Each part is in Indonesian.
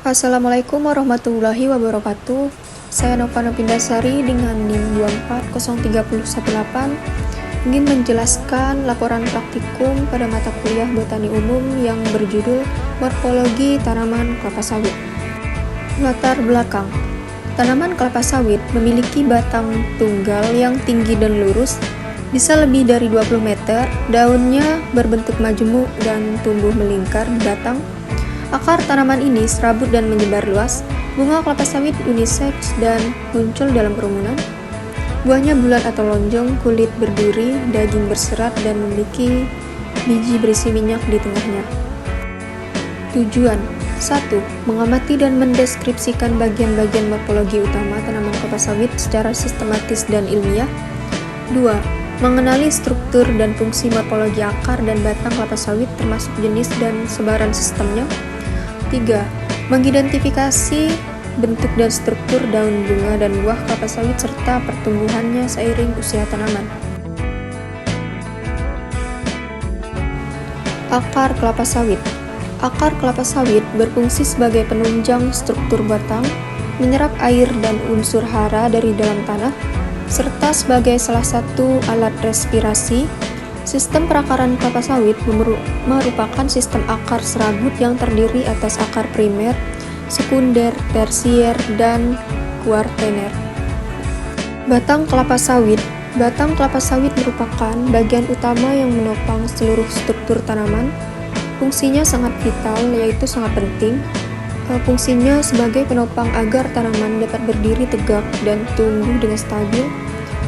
Assalamualaikum warahmatullahi wabarakatuh. Saya Nova Nopindasari dengan NIM 2403018 ingin menjelaskan laporan praktikum pada mata kuliah Botani Umum yang berjudul Morfologi Tanaman Kelapa Sawit. Latar belakang. Tanaman kelapa sawit memiliki batang tunggal yang tinggi dan lurus, bisa lebih dari 20 meter, daunnya berbentuk majemuk dan tumbuh melingkar di batang. Akar tanaman ini serabut dan menyebar luas. Bunga kelapa sawit unisex dan muncul dalam kerumunan. Buahnya bulat atau lonjong, kulit berduri, daging berserat, dan memiliki biji berisi minyak di tengahnya. Tujuan 1. Mengamati dan mendeskripsikan bagian-bagian morfologi utama tanaman kelapa sawit secara sistematis dan ilmiah. 2. Mengenali struktur dan fungsi morfologi akar dan batang kelapa sawit termasuk jenis dan sebaran sistemnya. 3. Mengidentifikasi bentuk dan struktur daun, bunga, dan buah kelapa sawit serta pertumbuhannya seiring usia tanaman. Akar kelapa sawit. Akar kelapa sawit berfungsi sebagai penunjang struktur batang, menyerap air dan unsur hara dari dalam tanah, serta sebagai salah satu alat respirasi. Sistem perakaran kelapa sawit merupakan sistem akar serabut yang terdiri atas akar primer, sekunder, tersier, dan kuartener. Batang kelapa sawit. Batang kelapa sawit merupakan bagian utama yang menopang seluruh struktur tanaman. Fungsinya sangat vital, yaitu sangat penting. Fungsinya sebagai penopang agar tanaman dapat berdiri tegak dan tumbuh dengan stabil.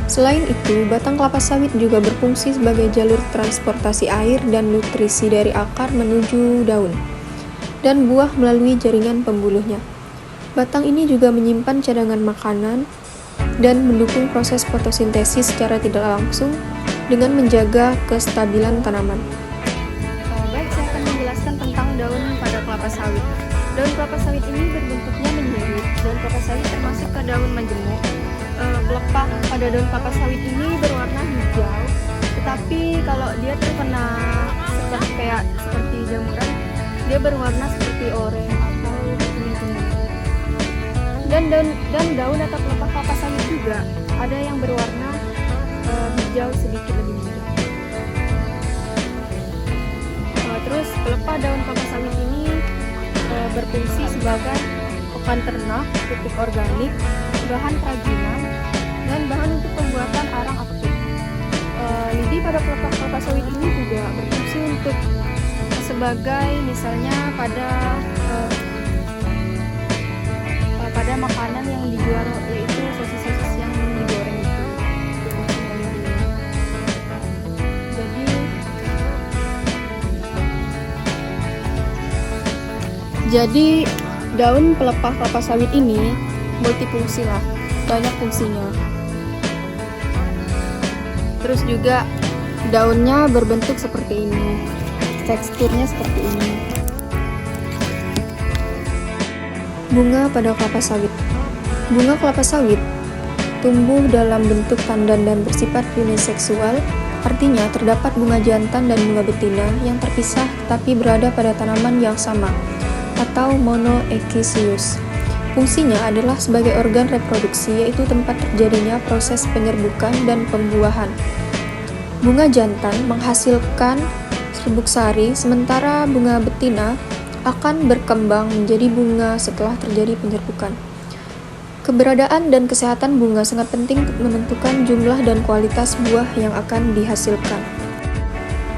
Selain itu, batang kelapa sawit juga berfungsi sebagai jalur transportasi air dan nutrisi dari akar menuju daun dan buah melalui jaringan pembuluhnya. Batang ini juga menyimpan cadangan makanan dan mendukung proses fotosintesis secara tidak langsung dengan menjaga kestabilan tanaman. Baik, saya akan menjelaskan tentang daun pada kelapa sawit. Daun kelapa sawit ini berbentuknya menyerut. Daun kelapa sawit termasuk ke daun majemuk. Pelepah pada daun kelapa sawit ini berwarna hijau, tetapi kalau dia terkena seperti jamuran, dia berwarna seperti oranye atau kuning-kuning. Dan daun atau pelepah kelapa sawit juga ada yang berwarna hijau sedikit lebih muda. Terus pelepah daun kelapa sawit ini berfungsi sebagai pakan ternak, pupuk organik, bahan kerajinan, dan bahan untuk pembuatan arang aktif. Lidi pada pelepah kelapa sawit ini juga berfungsi untuk sebagai misalnya pada makanan yang dijual, yaitu sosis-sosis yang digoreng itu. Jadi daun pelepah kelapa sawit ini multifungsi lah, banyak fungsinya. Terus juga daunnya berbentuk seperti ini, teksturnya seperti ini. Bunga pada kelapa sawit. Bunga kelapa sawit tumbuh dalam bentuk tandan dan bersifat uniseksual, artinya terdapat bunga jantan dan bunga betina yang terpisah tetapi berada pada tanaman yang sama, atau monoecious. Fungsinya adalah sebagai organ reproduksi, yaitu tempat terjadinya proses penyerbukan dan pembuahan. Bunga jantan menghasilkan serbuk sari, sementara bunga betina akan berkembang menjadi bunga setelah terjadi penyerbukan. Keberadaan dan kesehatan bunga sangat penting untuk menentukan jumlah dan kualitas buah yang akan dihasilkan.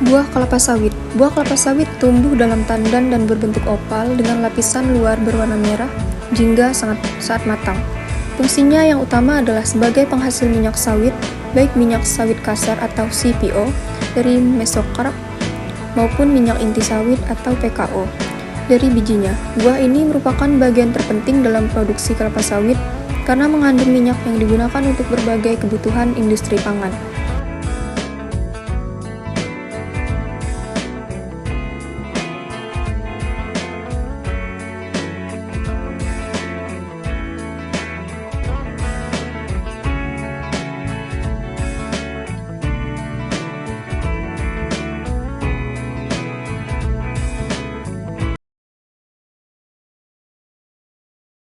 Buah kelapa sawit. Buah kelapa sawit tumbuh dalam tandan dan berbentuk opal dengan lapisan luar berwarna merah jingga saat matang. Fungsinya yang utama adalah sebagai penghasil minyak sawit, baik minyak sawit kasar atau CPO dari mesokarp maupun minyak inti sawit atau PKO dari bijinya. Buah ini merupakan bagian terpenting dalam produksi kelapa sawit karena mengandung minyak yang digunakan untuk berbagai kebutuhan industri pangan.